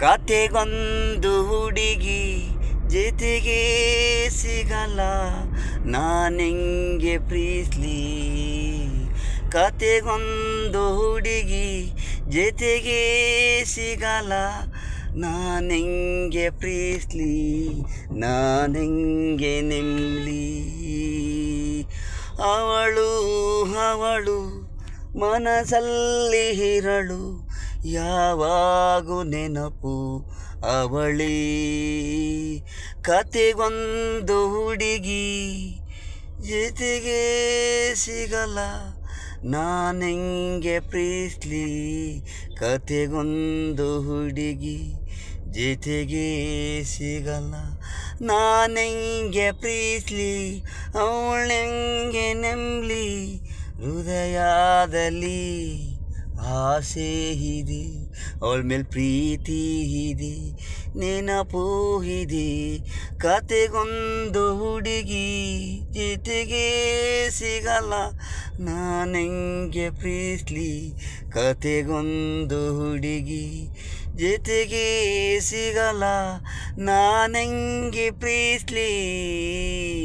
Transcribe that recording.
ಕತೆಗೊಂದು ಹುಡುಗಿ ಜೊತೆಗೆ ಸಿಗಲ್ಲ ನಾನೆಂಗೆ ಪ್ರೀಸ್ಲಿ. ಕತೆಗೊಂದು ಹುಡುಗಿ ಜೊತೆಗೆ ಸಿಗಲ್ಲ ನಾನೆಂಗೆ ಪ್ರೀಸ್ಲಿ, ನಾನೆಂಗೆ ನೆಮ್ಮಲಿ. ಅವಳು ಅವಳು ಮನಸ್ಸಲ್ಲಿ ಇರಳು, ಯಾವಾಗೂ ನೆನಪು ಅವಳೇ. ಕತೆಗೊಂದು ಹುಡುಗಿ ಜೊತೆಗೆ ಸಿಗಲ್ಲ ನಾನೆಂಗೆ ಪ್ರೀಸ್ಲಿ. ಕತೆಗೊಂದು ಹುಡುಗಿ ಜೊತೆಗೆ ಸಿಗಲ್ಲ ನಾನೆಂಗೆ ಪ್ರೀಸ್ಲಿ, ಅವಳೆಂಗೆ ನೆಮ್ಮಲಿ. ಹೃದಯದಲ್ಲಿ ಆಸೆ ಇದೆ, ಅವಳ ಮೇಲೆ ಪ್ರೀತಿ ಇದೆ, ನೆನಪು ಇದೆ. ಕತೆಗೊಂದು ಹುಡುಗಿ ಜೊತೆಗೆ ಸಿಗಲ್ಲ ನಾನೆಂಗೆ ಪ್ರೀಸ್ಲಿ. ಕತೆಗೊಂದು ಹುಡುಗಿ ಜೊತೆಗೆ ಸಿಗಲ್ಲ ನಾನೆಂಗೆ ಪ್ರೀಸ್ಲಿ.